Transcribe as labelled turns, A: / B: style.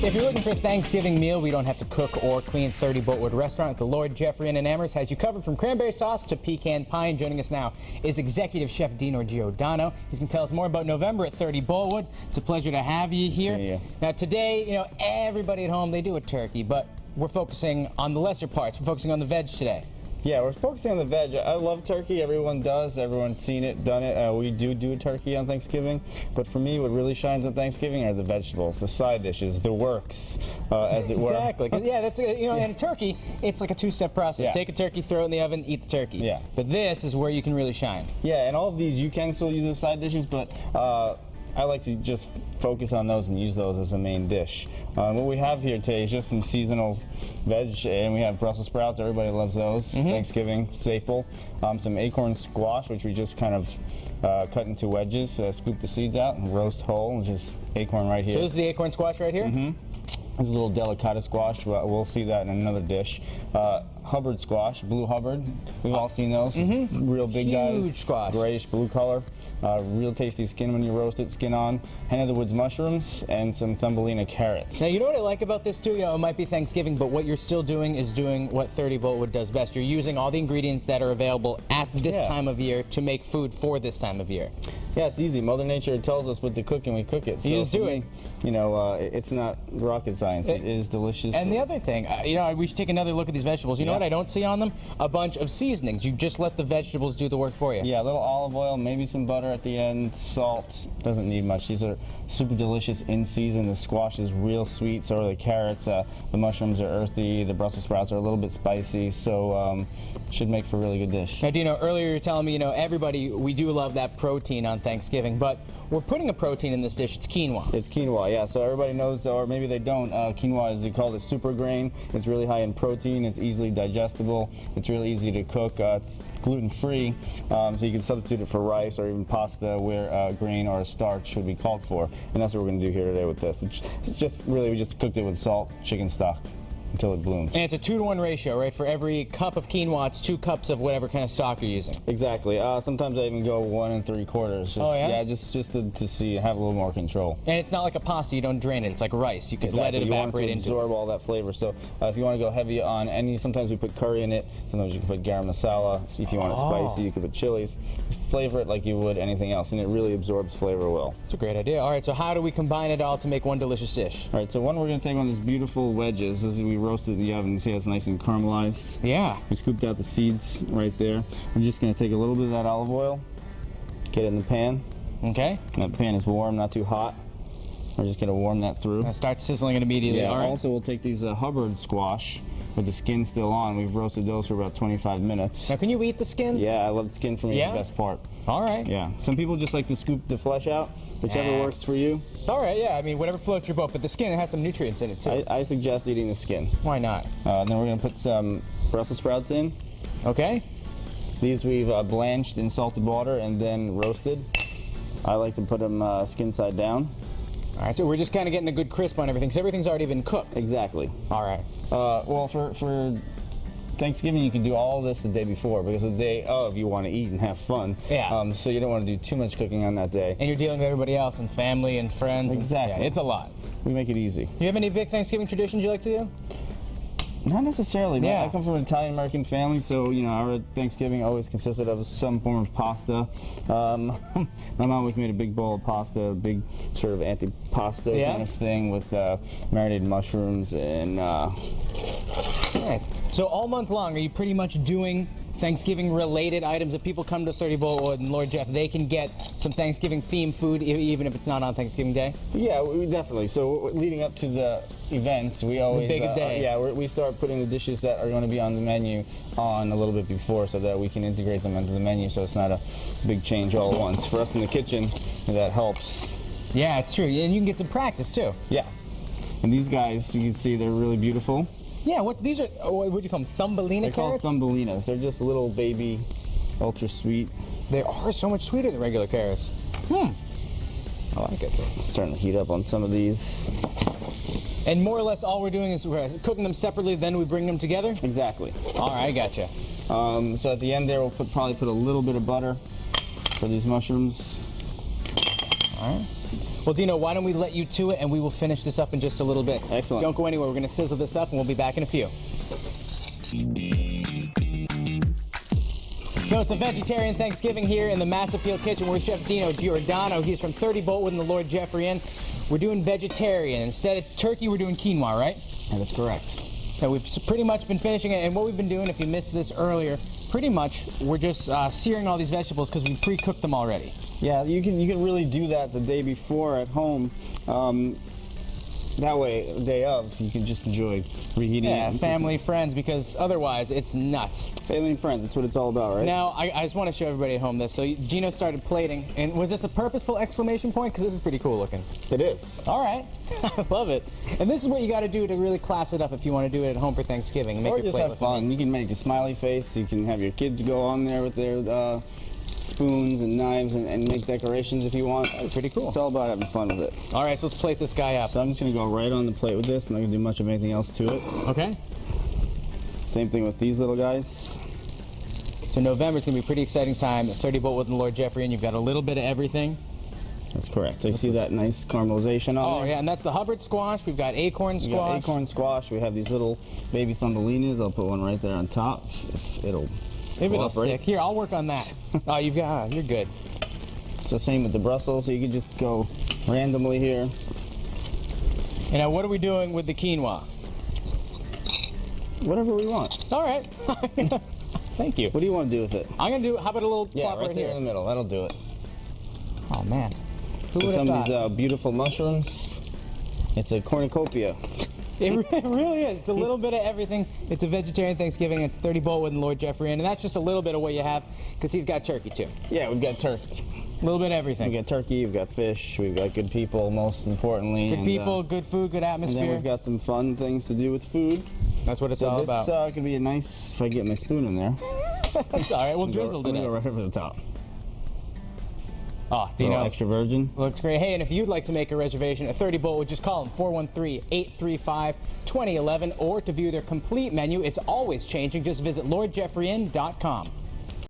A: If you're looking for a Thanksgiving meal we don't have to cook or clean, 30Boltwood restaurant at the Lord Jeffery Inn in Amherst has you covered from cranberry sauce to pecan pie. And joining us now is Executive Chef Dino Giordano. He's going to tell us more about November at 30Boltwood. It's a pleasure to have you here.
B: See you.
A: Now today, you know, everybody at home, they do a turkey, but we're focusing on the lesser parts. We're focusing on the veg today.
B: Yeah, we're focusing on the veg. I love turkey. Everyone does. Everyone's seen it, done it. We do a turkey on Thanksgiving. But for me, what really shines on Thanksgiving are the vegetables, the side dishes, the works, as it were.
A: Exactly. Yeah, that's you know, in a turkey, it's like a two-step process.
B: Yeah.
A: Take a turkey, throw it in the oven, eat the turkey.
B: Yeah.
A: But this is where you can really shine.
B: Yeah, and all of these you can still use as side dishes, but I like to just focus on those and use those as a main dish. What we have here today is just some seasonal veg, and we have Brussels sprouts. Everybody loves those. Thanksgiving staple. Some acorn squash, which we just kind of cut into wedges, scoop the seeds out, and roast whole, which is acorn right here.
A: So this is the acorn squash right here?
B: This is a little delicata squash, but we'll see that in another dish. Hubbard squash, blue Hubbard. We've all seen those. Real big guys.
A: Huge squash.
B: Grayish blue color. Real tasty skin when you roast it, skin on. Hen of the Woods mushrooms and some Thumbelina carrots.
A: Now, you know what I like about this too? You know, it might be Thanksgiving, but what you're still doing is doing what 30Boltwood does best. You're using all the ingredients that are available at this time of year to make food for this time of year.
B: Yeah, it's easy. Mother Nature tells us what to cook and we cook it. So
A: you just do it.
B: You know, it's not rocket science. It is delicious.
A: And the other thing, you know, we should take another look at these vegetables. You know what I don't see on them? A bunch of seasonings. You just let the vegetables do the work for you.
B: Yeah, a little olive oil, maybe some butter at the end, salt. Doesn't need much. These are super delicious in season. The squash is real sweet, so are the carrots. The mushrooms are earthy. The Brussels sprouts are a little bit spicy, so should make for a really good dish.
A: Now, Dino, earlier you were telling me, you know, everybody, we do love that protein on Thanksgiving, but we're putting a protein in this dish. It's quinoa.
B: It's quinoa, yeah. So everybody knows, or maybe they don't, quinoa is, they call it super grain. It's really high in protein. It's easily digestible. It's really easy to cook. It's gluten-free, so you can substitute it for rice or even pasta where grain or a starch would be called for. And that's what we're going to do here today with this. It's just really, we just cooked it with salt, chicken stock, until it blooms. And
A: it's a 2-to-1 ratio, right? For every cup of quinoa, it's 2 cups of whatever kind of stock you're using.
B: Exactly. Sometimes I even go 1 3/4. Just,
A: oh, yeah?
B: Yeah, just to see, have a little more control.
A: And it's not like a pasta, you don't drain it. It's like rice. You can let it evaporate into.
B: You want it to absorb all that flavor. So if you want to go heavy on any, sometimes we put curry in it. Sometimes you can put garam masala. If you want it spicy, you can put chilies. Flavor it like you would anything else, and it really absorbs flavor well.
A: It's a great idea. All right, so how do we combine it all to make one delicious dish?
B: All right, so one, we're going to take one of these beautiful wedges. This is, we roasted in the oven. You see it's nice and caramelized.
A: Yeah.
B: We scooped out the seeds right there. I'm just going to take a little bit of that olive oil, get it in the pan.
A: Okay.
B: And that pan is warm, not too hot. We're just going to warm that through.
A: Start sizzling it immediately.
B: Yeah,
A: all right.
B: Also, we'll take these Hubbard squash with the skin still on. We've roasted those for about 25 minutes.
A: Now, can you eat the skin?
B: Yeah, I love the skin. For me, it's the best part.
A: All right.
B: Yeah. Some people just like to scoop the flesh out, whichever works for you.
A: All right, yeah. I mean, whatever floats your boat, but the skin has some nutrients in it, too.
B: I suggest eating the skin.
A: Why not?
B: Then we're going to put some Brussels sprouts in.
A: Okay.
B: These we've blanched in salted water and then roasted. I like to put them skin side down.
A: All right, so we're just kind of getting a good crisp on everything, because everything's already been cooked.
B: Exactly.
A: All right.
B: Well, for Thanksgiving, you can do all this the day before, because the day of, you want to eat and have fun.
A: Yeah.
B: So you don't want to do too much cooking on that day.
A: And you're dealing with everybody else and family and friends.
B: Exactly.
A: Yeah, it's a lot.
B: We make it easy.
A: Do you have any big Thanksgiving traditions you like to do?
B: Not necessarily.
A: Yeah.
B: I come from an Italian-American family, so, you know, our Thanksgiving always consisted of some form of pasta. My mom always made a big bowl of pasta, a big sort of antipasto kind of thing with marinated mushrooms and...
A: Nice. So all month long, are you pretty much doing Thanksgiving-related items? If people come to 30Boltwood and Lord Jeff, they can get some Thanksgiving-themed food, even if it's not on Thanksgiving Day?
B: Yeah, we definitely. So leading up to the events, we always...
A: The big day.
B: Yeah, we start putting the dishes that are going to be on the menu on a little bit before, so that we can integrate them into the menu, so it's not a big change all at once. For us in the kitchen, that helps.
A: Yeah, it's true. And you can get some practice, too.
B: Yeah. And these guys, you can see they're really beautiful.
A: Yeah, these are, what do you call them, Thumbelina carrots?
B: They're called Thumbelinas. They're just little baby, ultra sweet.
A: They are so much sweeter than regular carrots. I like it.
B: Let's turn the heat up on some of these.
A: And more or less all we're doing is we're cooking them separately, then we bring them together?
B: Exactly.
A: All right, I gotcha.
B: So at the end there, we'll probably put a little bit of butter for these mushrooms.
A: All right. Well, Dino, why don't we let you to it, and we will finish this up in just a little bit.
B: Excellent.
A: Don't go anywhere. We're going to sizzle this up, and we'll be back in a few. So it's a vegetarian Thanksgiving here in the Massapeel kitchen. We're with Chef Dino Giordano. He's from 30Boltwood in the Lord Jeffery Inn. We're doing vegetarian. Instead of turkey, we're doing quinoa, right?
B: Yeah, that's correct.
A: So we've pretty much been finishing it, and what we've been doing, if you missed this earlier, pretty much we're just searing all these vegetables because we pre-cooked them already.
B: Yeah, you can really do that the day before at home. That way, the day of, you can just enjoy reheating
A: Yeah,
B: it.
A: family, friends, because otherwise it's nuts.
B: Family and friends, that's what it's all about, right?
A: Now, I just want to show everybody at home this. So Gino started plating, and was this a purposeful exclamation point? Because this is pretty cool looking.
B: It is.
A: All right, I love it. And this is what you got to do to really class it up if you want to do it at home for Thanksgiving. Make
B: Or
A: your
B: just
A: plate
B: have
A: look
B: fun. You can make a smiley face. You can have your kids go on there with their spoons and knives and make decorations if you want.
A: pretty cool.
B: It's all about having fun with it.
A: All right, so let's plate this guy up.
B: So I'm just going to go right on the plate with this. I'm not going to do much of anything else to it.
A: Okay.
B: Same thing with these little guys.
A: So November is going to be a pretty exciting time at 30Boltwood and Lord Jeffery Inn. You've got a little bit of everything.
B: That's correct. You see that nice caramelization on there?
A: Yeah, and that's the Hubbard squash. We've got acorn
B: We
A: squash.
B: got acorn squash. We have these little baby thumbelinas. I'll put one right there on top. It'll
A: Maybe
B: go
A: it'll
B: up,
A: stick.
B: right?
A: Here, I'll work on that. Oh, you're good.
B: So same with the Brussels. So you can just go randomly here.
A: You know, what are we doing with the quinoa?
B: Whatever we want.
A: All right. Thank you.
B: What do you want to do with it?
A: I'm going to do, how about a little plop
B: right
A: right
B: there
A: here?
B: in the middle. That'll do it.
A: Oh, man. Who
B: So
A: would have
B: some
A: thought?
B: of these beautiful mushrooms. It's a cornucopia.
A: It really is. It's a little bit of everything. It's a vegetarian Thanksgiving. It's 30Boltwood and Lord Jeffery Inn, and that's just a little bit of what you have, because he's got turkey too.
B: Yeah, we've got turkey.
A: A little bit of everything.
B: We've got turkey, we've got fish, we've got good people, most importantly.
A: Good people, good food, good
B: And
A: atmosphere.
B: then we've got some fun things to do with food.
A: That's what it's all
B: So
A: about.
B: this could be a nice, if I get my spoon in there.
A: That's all right. We'll drizzle
B: I'm gonna
A: today.
B: go right over the top.
A: Oh,
B: Little
A: Dino.
B: extra virgin.
A: Looks great. Hey, and if you'd like to make a reservation at 30Boltwood, just call them 413-835-2011, or to view their complete menu, it's always changing. Just visit lordjeffreyinn.com.